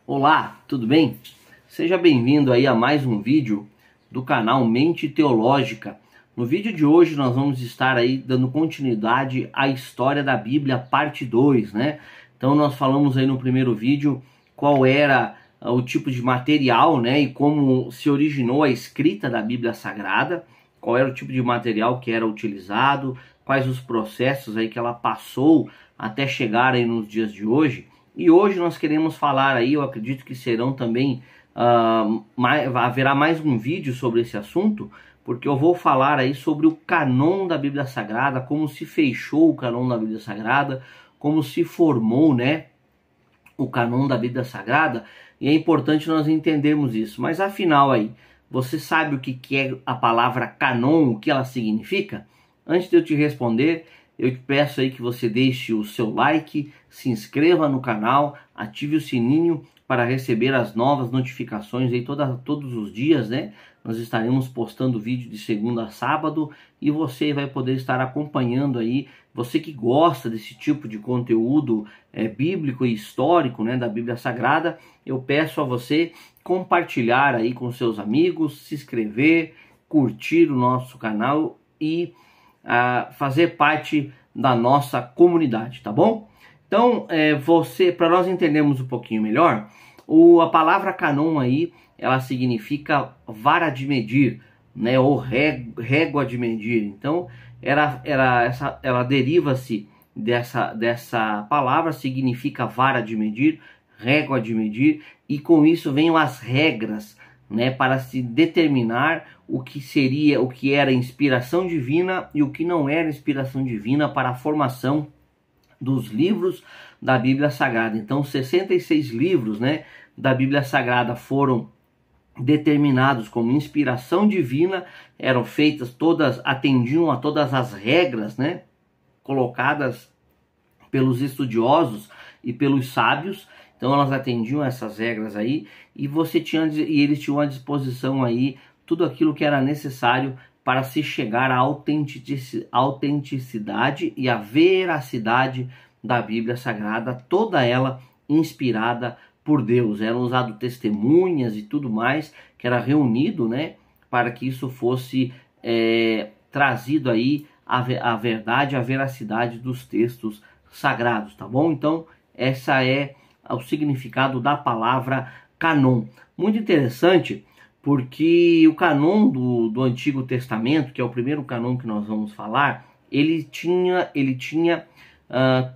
Olá, tudo bem? Seja bem-vindo aí a mais um vídeo do canal Mente Teológica. No vídeo de hoje nós vamos estar aí dando continuidade à história da Bíblia, parte 2, né? Então nós falamos aí no primeiro vídeo qual era o tipo de material, né? E como se originou a escrita da Bíblia Sagrada, qual era o tipo de material que era utilizado, quais os processos aí que ela passou até chegar aí nos dias de hoje. E hoje nós queremos falar aí, eu acredito que serão também, haverá mais um vídeo sobre esse assunto, porque eu vou falar aí sobre o canon da Bíblia Sagrada, como se fechou o canon da Bíblia Sagrada, como se formou, né, o canon da Bíblia Sagrada, e é importante nós entendermos isso. Mas afinal aí, você sabe o que é a palavra canon, o que ela significa? Antes de eu te responder, eu te peço aí que você deixe o seu like, se inscreva no canal, ative o sininho para receber as novas notificações aí todos os dias, né? Nós estaremos postando vídeo de segunda a sábado e você vai poder estar acompanhando aí. Você que gosta desse tipo de conteúdo bíblico e histórico, né, da Bíblia Sagrada, eu peço a você compartilhar aí com seus amigos, se inscrever, curtir o nosso canal e fazer parte da nossa comunidade, tá bom? Então, para nós entendermos um pouquinho melhor, a palavra canon aí, ela significa vara de medir, né, ou régua de medir. Então, ela deriva-se dessa palavra, significa vara de medir, régua de medir, e com isso vêm as regras, né, para se determinar o que era inspiração divina e o que não era inspiração divina para a formação dos livros da Bíblia Sagrada. Então, 66 livros, né, da Bíblia Sagrada foram determinados como inspiração divina, eram feitas todas, atendiam a todas as regras, né, colocadas pelos estudiosos e pelos sábios. Então elas atendiam essas regras aí e eles tinham à disposição aí tudo aquilo que era necessário para se chegar à autenticidade e à veracidade da Bíblia Sagrada, toda ela inspirada por Deus. Eram usadas testemunhas e tudo mais que era reunido, né, para que isso fosse trazido aí a verdade, a veracidade dos textos sagrados, tá bom? Então essa é o significado da palavra canon. Muito interessante, porque o canon do Antigo Testamento, que é o primeiro canon que nós vamos falar, ele tinha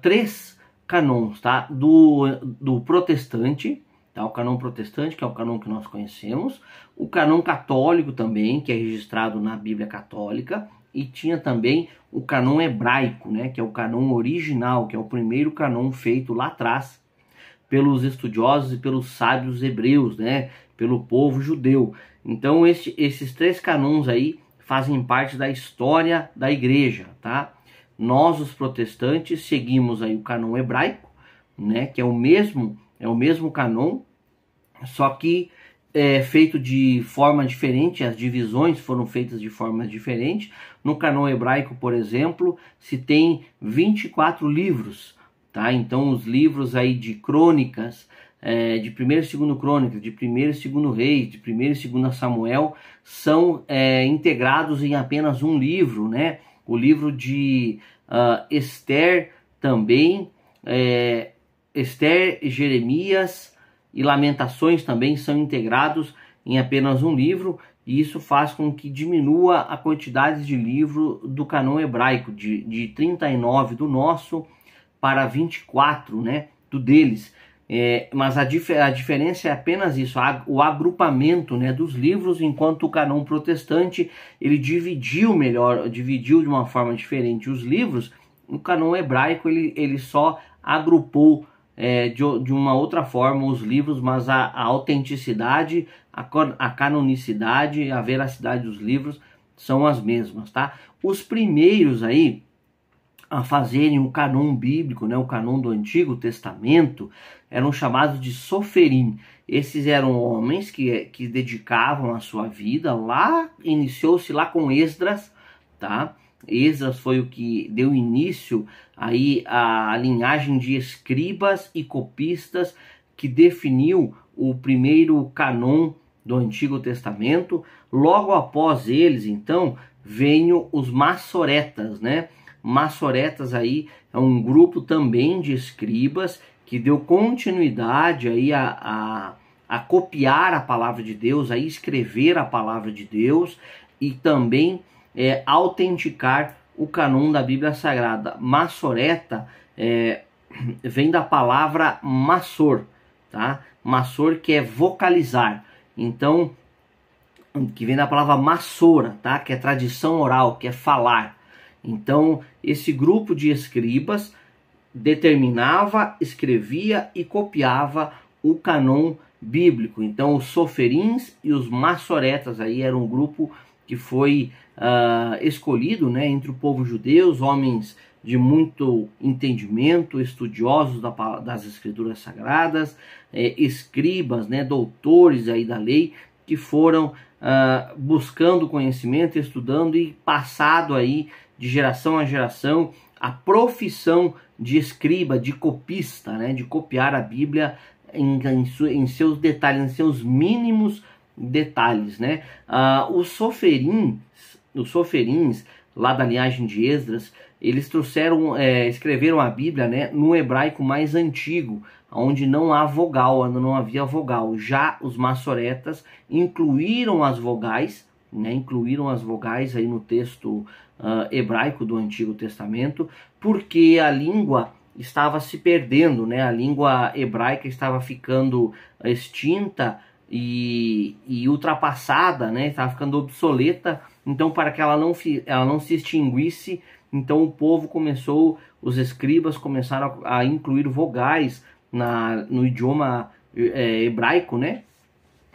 três canons, tá? Do protestante, tá? O canon protestante, que é o canon que nós conhecemos, o canon católico também, que é registrado na Bíblia Católica, e tinha também o canon hebraico, né? Que é o canon original, que é o primeiro canon feito lá atrás pelos estudiosos e pelos sábios hebreus, né, pelo povo judeu. Então esses três canons aí fazem parte da história da igreja, tá? Nós, os protestantes, seguimos aí o canon hebraico, né, que é o mesmo canon, só que feito de forma diferente, as divisões foram feitas de forma diferente. No canon hebraico, por exemplo, se tem 24 livros, tá? Então os livros aí de crônicas, de 1º e 2º Crônicas, de 1º e 2º Reis, de 1º e 2º Samuel, são integrados em apenas um livro, né? O livro de Esther também, Esther, Jeremias e Lamentações também são integrados em apenas um livro, e isso faz com que diminua a quantidade de livro do canon hebraico, de 39 do nosso para 24, né, do deles. Mas a diferença é apenas isso, o agrupamento, né, dos livros, enquanto o canon protestante ele dividiu de uma forma diferente os livros. O canon hebraico ele só agrupou de uma outra forma os livros, mas a autenticidade, a canonicidade, a veracidade dos livros são as mesmas, tá? Os primeiros aí a fazerem o canon bíblico, né, o canon do Antigo Testamento, eram chamados de soferim. Esses eram homens que dedicavam a sua vida lá, iniciou-se lá com Esdras, tá? Esdras foi o que deu início aí à linhagem de escribas e copistas que definiu o primeiro cânon do Antigo Testamento. Logo após eles, então, vêm os maçoretas, né? Maçoretas aí é um grupo também de escribas que deu continuidade aí a copiar a palavra de Deus, a escrever a palavra de Deus e também autenticar o cânon da Bíblia Sagrada. Maçoreta vem da palavra maçor, tá? Maçor, que é vocalizar. Então, que vem da palavra maçora, tá? Que é tradição oral, que é falar. Então, esse grupo de escribas determinava, escrevia e copiava o cânon bíblico. Então, os soferins e os maçoretas aí eram um grupo que foi escolhido, né, entre o povo judeu, homens de muito entendimento, estudiosos das escrituras sagradas, escribas, né, doutores aí da lei, que foram buscando conhecimento, estudando e passado aí de geração a geração a profissão de escriba, de copista, né, de copiar a Bíblia em seus detalhes, em seus mínimos detalhes, né? Os soferins lá da linhagem de Esdras, eles escreveram a Bíblia, né, no hebraico mais antigo, onde não há vogal, não havia vogal. Já os maçoretas incluíram as vogais, né, aí no texto hebraico do Antigo Testamento, porque a língua estava se perdendo, né? A língua hebraica estava ficando extinta e ultrapassada, né? Estava ficando obsoleta. Então, para que ela não se extinguisse, então o povo os escribas começaram a incluir vogais no idioma hebraico, né?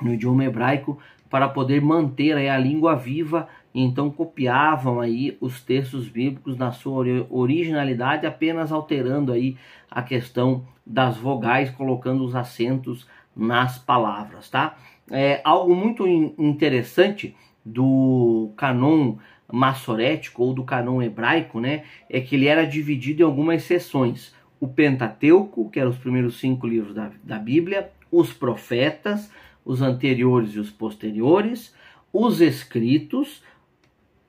No idioma hebraico, para poder manter aí a língua viva. Então copiavam aí os textos bíblicos na sua originalidade, apenas alterando aí a questão das vogais, colocando os acentos nas palavras, tá? Algo muito interessante do cânon maçorético ou do cânon hebraico, né, é que ele era dividido em algumas seções. O Pentateuco, que eram os primeiros 5 livros da Bíblia, os profetas, os anteriores e os posteriores, os escritos,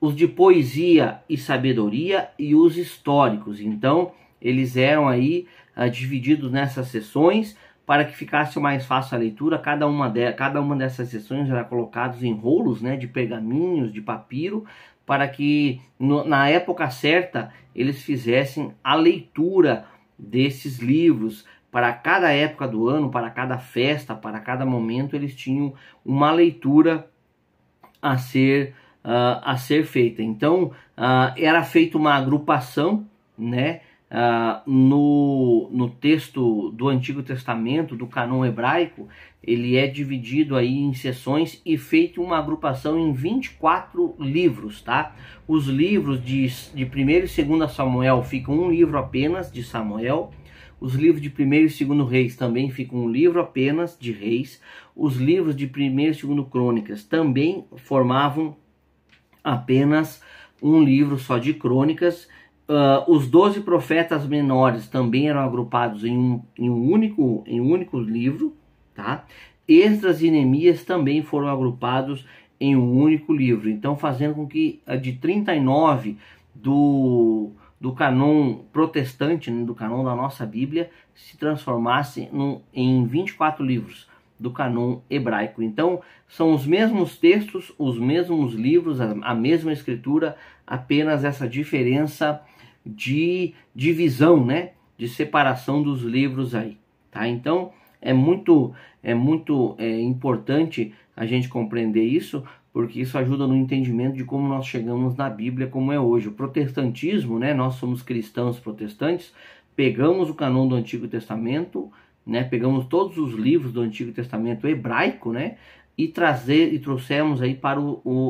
os de poesia e sabedoria e os históricos. Então, eles eram aí divididos nessas seções para que ficasse mais fácil a leitura. Cada uma dessas seções era colocadas em rolos, né, de pergaminhos, de papiro, para que na época certa eles fizessem a leitura desses livros. Para cada época do ano, para cada festa, para cada momento, eles tinham uma leitura a ser feita. Então, era feita uma agrupação, né, no texto do Antigo Testamento, do cânon hebraico. Ele é dividido aí em seções e feito uma agrupação em 24 livros, tá? Os livros de 1º e 2º Samuel ficam um livro apenas de Samuel. Os livros de 1º e 2º Reis também ficam um livro apenas de Reis. Os livros de 1º e 2º Crônicas também formavam apenas um livro só de crônicas. Os 12 profetas menores também eram agrupados em um único livro, tá? Esdras e Neemias também foram agrupados em um único livro. Então, fazendo com que de 39 do cânon protestante, né, do cânon da nossa Bíblia, se transformasse em 24 livros do cânon hebraico. Então, são os mesmos textos, os mesmos livros, a mesma escritura, apenas essa diferença de divisão, né, de separação dos livros aí, tá? Então, é muito importante a gente compreender isso, porque isso ajuda no entendimento de como nós chegamos na Bíblia como é hoje. O protestantismo, né, nós somos cristãos protestantes, pegamos o cânon do Antigo Testamento, né, pegamos todos os livros do Antigo Testamento hebraico, né, e trouxemos aí para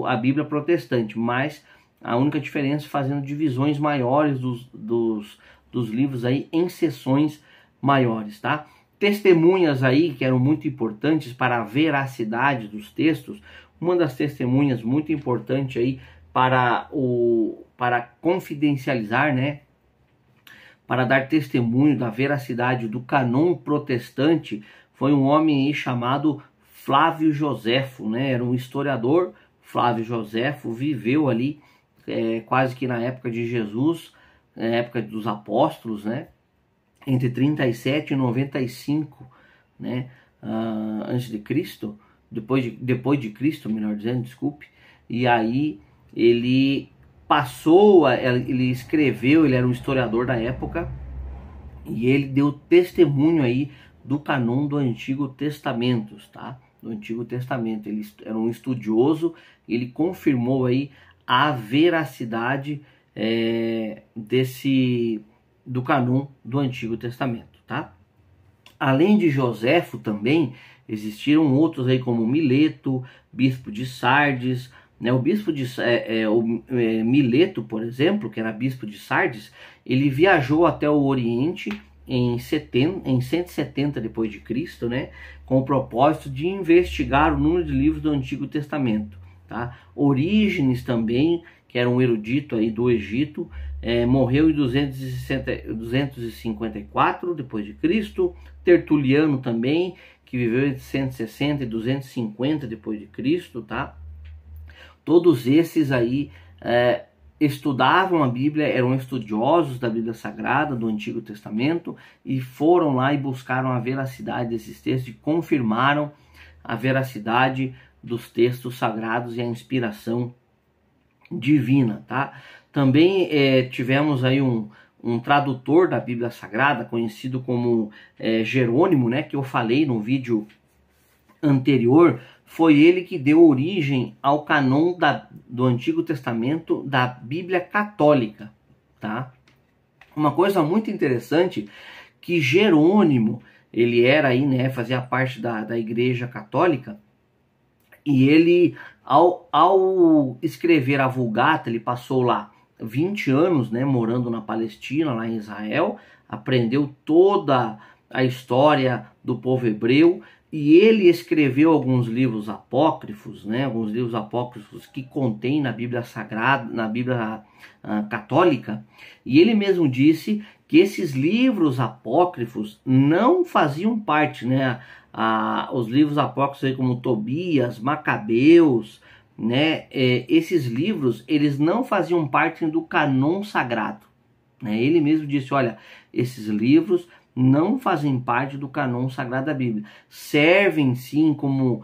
a Bíblia protestante, mas a única diferença é fazendo divisões maiores dos livros aí em seções maiores, tá? Testemunhas aí que eram muito importantes para a veracidade dos textos. Uma das testemunhas muito importante aí para confidencializar, né, para dar testemunho da veracidade do cânon protestante, foi um homem aí chamado Flávio Joséfo, né? Era um historiador. Flávio Joséfo viveu ali quase que na época de Jesus, na época dos apóstolos, né? Entre 37 e 95, né? Antes de Cristo, depois de Cristo, melhor dizendo, desculpe. E aí ele ele escreveu, ele era um historiador da época, e ele deu testemunho aí do cânon do Antigo Testamento, tá? Do Antigo Testamento. Ele era um estudioso, ele confirmou aí a veracidade do cânon do Antigo Testamento, tá? Além de Joséfo também existiram outros aí como Mileto, bispo de Sardes, né? O bispo de Mileto, por exemplo, que era bispo de Sardes, ele viajou até o Oriente em 170 depois de Cristo, né, com o propósito de investigar o número de livros do Antigo Testamento, tá? Orígenes também, que era um erudito aí do Egito, morreu em 254 depois de Cristo. Tertuliano também, que viveu entre 160 e 250 depois de Cristo, tá? Todos esses aí estudavam a Bíblia, eram estudiosos da Bíblia Sagrada, do Antigo Testamento, e foram lá e buscaram a veracidade desses textos e confirmaram a veracidade dos textos sagrados e a inspiração divina, tá? Também tivemos aí um tradutor da Bíblia Sagrada, conhecido como Jerônimo, né, que eu falei no vídeo anterior. Foi ele que deu origem ao cânon do Antigo Testamento da Bíblia Católica, tá? Uma coisa muito interessante, que Jerônimo, ele era aí, né, fazia parte da Igreja Católica, e ele, ao escrever a Vulgata, ele passou lá 20 anos, né, morando na Palestina, lá em Israel, aprendeu toda a história do povo hebreu, e ele escreveu alguns livros apócrifos, né, alguns livros apócrifos que contém na Bíblia Sagrada, na Bíblia Católica, e ele mesmo disse que esses livros apócrifos não faziam parte, né, os livros apócrifos aí como Tobias, Macabeus, né, esses livros, eles não faziam parte do cânon sagrado, né? Ele mesmo disse, olha, esses livros não fazem parte do cânon sagrado da Bíblia. Servem sim como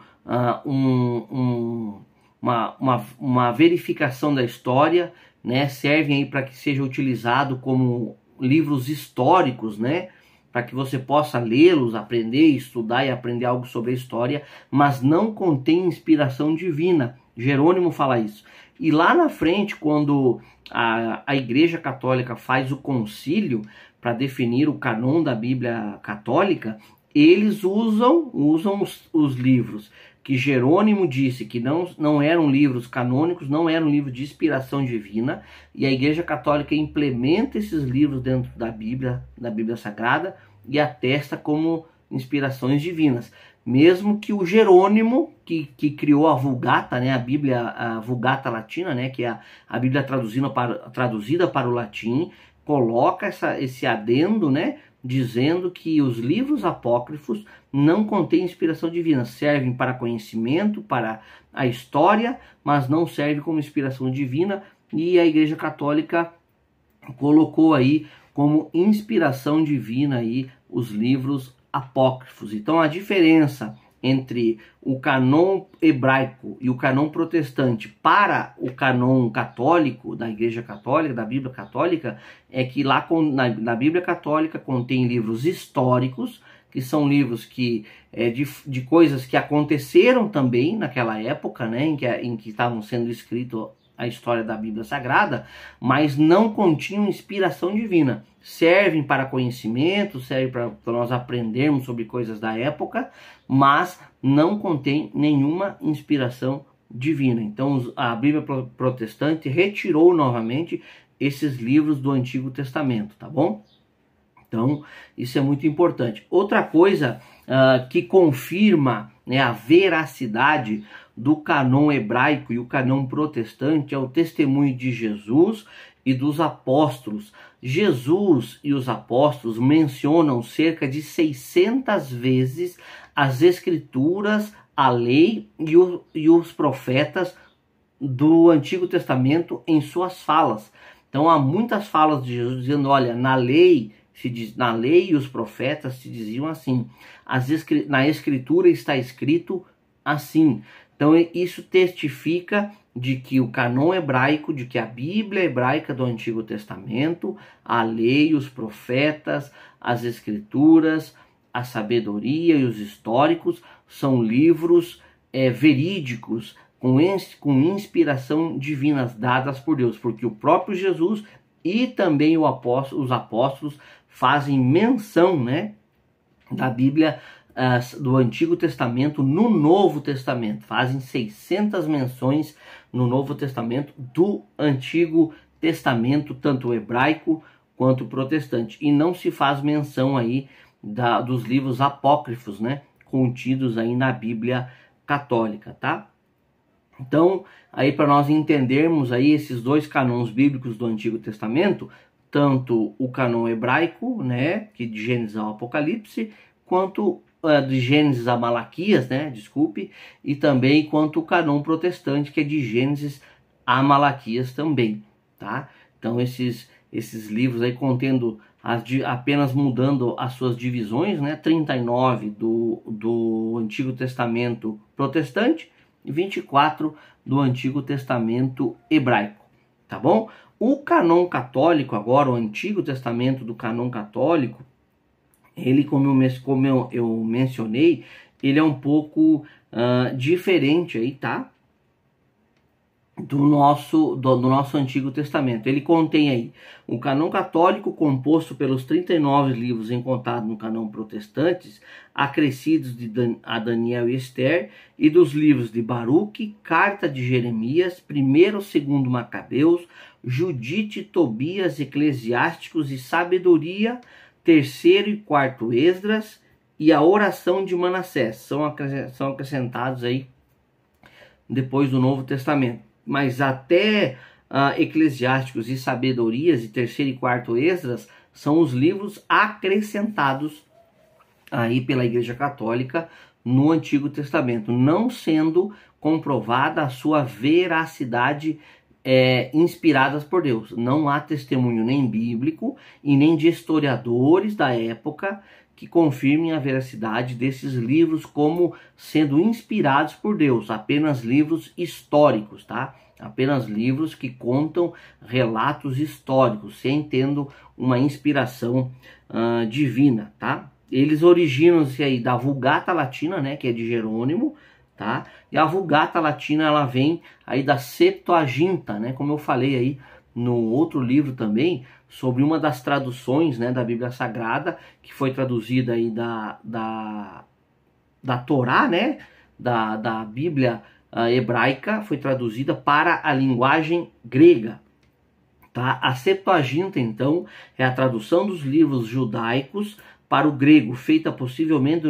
uma verificação da história, né? Servem aí para que seja utilizado como livros históricos, né? Para que você possa lê-los, aprender, estudar e aprender algo sobre a história, mas não contém inspiração divina. Jerônimo fala isso. E lá na frente, quando a Igreja Católica faz o concílio para definir o cânon da Bíblia Católica, eles usam os livros que Jerônimo disse que não eram livros canônicos, não eram livros de inspiração divina, e a Igreja Católica implementa esses livros dentro da Bíblia Sagrada e atesta como inspirações divinas. Mesmo que o Jerônimo, que criou a Vulgata, né, a Vulgata Latina, né, que é a Bíblia traduzida para o latim, coloca esse adendo, né, dizendo que os livros apócrifos não contêm inspiração divina, servem para conhecimento, para a história, mas não servem como inspiração divina, e a Igreja Católica colocou aí como inspiração divina aí os livros apócrifos. Então a diferença entre o cânon hebraico e o cânon protestante para o cânon católico da Igreja Católica, da Bíblia Católica, é que lá na Bíblia Católica contém livros históricos, que são livros de coisas que aconteceram também naquela época, né, em que estavam sendo escritos a história da Bíblia Sagrada, mas não continham inspiração divina. Servem para conhecimento, servem para nós aprendermos sobre coisas da época, mas não contém nenhuma inspiração divina. Então a Bíblia protestante retirou novamente esses livros do Antigo Testamento, tá bom? Então isso é muito importante. Outra coisa que confirma, né, a veracidade do cânon hebraico e o cânon protestante é o testemunho de Jesus e dos apóstolos. Jesus e os apóstolos mencionam cerca de 600 vezes as escrituras, a lei e os profetas do Antigo Testamento em suas falas. Então há muitas falas de Jesus dizendo, olha, na lei e os profetas se diziam assim, na escritura está escrito assim. Então isso testifica de que o canon hebraico, de que a Bíblia hebraica do Antigo Testamento, a lei, os profetas, as escrituras, a sabedoria e os históricos são livros verídicos, com inspiração divinas dadas por Deus, porque o próprio Jesus e também os apóstolos fazem menção, né, da Bíblia do Antigo Testamento no Novo Testamento. Fazem 600 menções no Novo Testamento do Antigo Testamento, tanto o hebraico quanto o protestante. E não se faz menção aí dos livros apócrifos, né, contidos aí na Bíblia católica, tá? Então, aí para nós entendermos aí esses dois canons bíblicos do Antigo Testamento, tanto o canon hebraico, né, que de Gênesis ao Apocalipse, quanto de Gênesis a Malaquias, né, desculpe, e também quanto o canon protestante, que é de Gênesis a Malaquias também, tá? Então esses livros aí contendo apenas mudando as suas divisões, né, 39 do Antigo Testamento protestante, 24 do Antigo Testamento hebraico, tá bom? O canon católico agora, o Antigo Testamento do canon católico, ele, como eu mencionei, ele é um pouco diferente aí, tá? Do nosso Antigo Testamento. Ele contém aí um canon católico composto pelos 39 livros encontrados no canon protestantes, acrescidos a Daniel e Esther, e dos livros de Baruque, Carta de Jeremias, 1º e 2º Macabeus, Judite, Tobias, Eclesiásticos e Sabedoria, 3º e 4º Esdras e a Oração de Manassés. São acrescentados aí depois do Novo Testamento. Mas até Eclesiásticos e Sabedorias e 3º e 4º Esdras são os livros acrescentados aí pela Igreja Católica no Antigo Testamento, não sendo comprovada a sua veracidade inspiradas por Deus. Não há testemunho nem bíblico e nem de historiadores da época que confirmem a veracidade desses livros como sendo inspirados por Deus, apenas livros históricos, tá? Apenas livros que contam relatos históricos, sem tendo uma inspiração divina, tá? Eles originam-se aí da Vulgata Latina, né, que é de Jerônimo, tá? E a Vulgata Latina, ela vem aí da Septuaginta, né, como eu falei aí no outro livro também, sobre uma das traduções, né, da Bíblia Sagrada, que foi traduzida aí da Torá, né, da Bíblia hebraica, foi traduzida para a linguagem grega, tá? A Septuaginta, então, é a tradução dos livros judaicos para o grego, feita possivelmente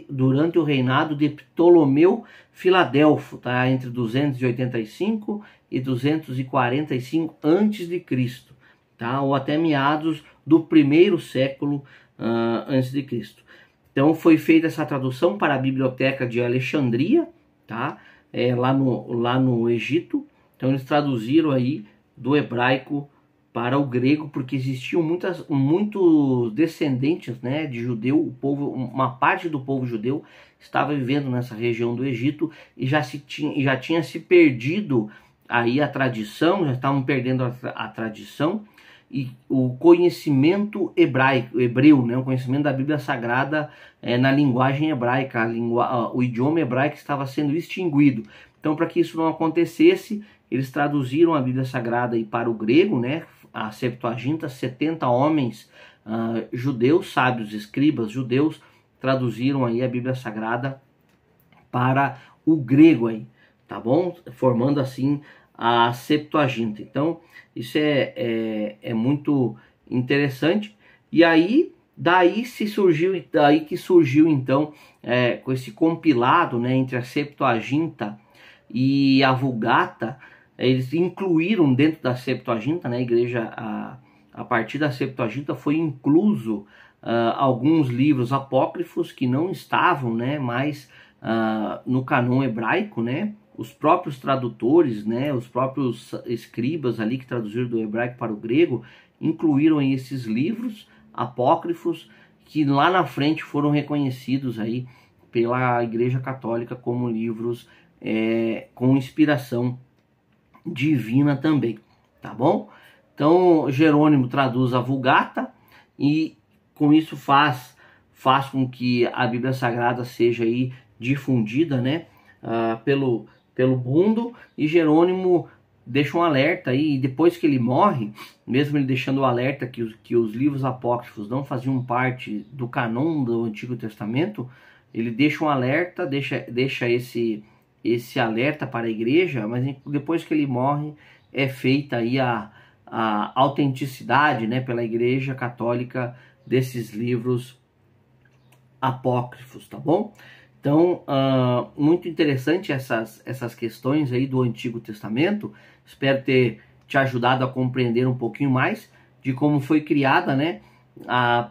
durante o reinado de Ptolomeu Filadelfo, tá? Entre 285 e 245 a.C., tá? Ou até meados do 1º século a.C. Então foi feita essa tradução para a Biblioteca de Alexandria, tá? Lá no Egito. Então eles traduziram aí do hebraico para o grego, porque existiam muitos descendentes, né, de judeu. Uma parte do povo judeu estava vivendo nessa região do Egito e já tinha se perdido aí a tradição, já estavam perdendo a tradição e o conhecimento hebreu, né, o conhecimento da Bíblia Sagrada na linguagem hebraica, o idioma hebraico estava sendo extinguido. Então, para que isso não acontecesse, eles traduziram a Bíblia Sagrada aí para o grego, né, a Septuaginta. 70 homens judeus, sábios, escribas judeus, traduziram aí a Bíblia Sagrada para o grego aí, tá bom? Formando assim a Septuaginta. Então, isso é muito interessante. E aí, daí que surgiu então com esse compilado, né, entre a Septuaginta e a Vulgata, eles incluíram dentro da Septuaginta, né, a igreja, a partir da Septuaginta foi incluso alguns livros apócrifos que não estavam, né, mais no canon hebraico, né? Os próprios tradutores, né, os próprios escribas ali que traduziram do hebraico para o grego, incluíram aí esses livros apócrifos que lá na frente foram reconhecidos aí pela Igreja Católica como livros com inspiração divina também, tá bom? Então Jerônimo traduz a Vulgata e com isso faz com que a Bíblia Sagrada seja aí difundida, né, pelo mundo, e Jerônimo deixa um alerta aí, e depois que ele morre, mesmo ele deixando o alerta que os livros apócrifos não faziam parte do canon do Antigo Testamento, ele deixa um alerta, deixa esse alerta para a igreja, mas depois que ele morre é feita aí a autenticidade, né, pela Igreja Católica desses livros apócrifos, tá bom? Então, muito interessante essas questões aí do Antigo Testamento. Espero ter te ajudado a compreender um pouquinho mais de como foi criada, né,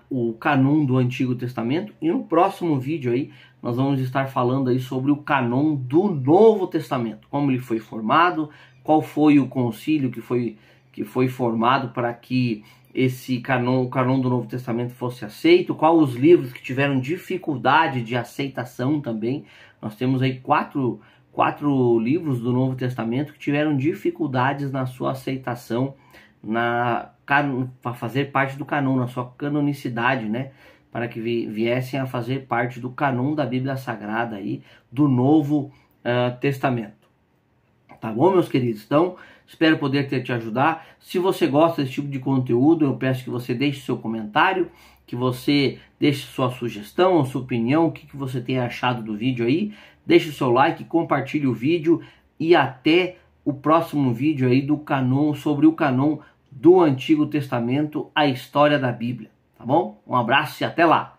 o canon do Antigo Testamento. E no próximo vídeo aí, nós vamos estar falando aí sobre o canon do Novo Testamento, como ele foi formado, qual foi o concílio que foi formado para que o canon do Novo Testamento fosse aceito, quais os livros que tiveram dificuldade de aceitação também. Nós temos aí quatro livros do Novo Testamento que tiveram dificuldades na sua aceitação, para fazer parte do canon, na sua canonicidade, né? Para que viessem a fazer parte do canon da Bíblia Sagrada aí, do Novo Testamento. Tá bom, meus queridos? Então, espero poder te ajudar. Se você gosta desse tipo de conteúdo, eu peço que você deixe seu comentário, que você deixe sua sugestão, a sua opinião, o que você tem achado do vídeo aí. Deixe o seu like, compartilhe o vídeo e até o próximo vídeo aí sobre o canon do Antigo Testamento, a história da Bíblia. Tá bom? Um abraço e até lá!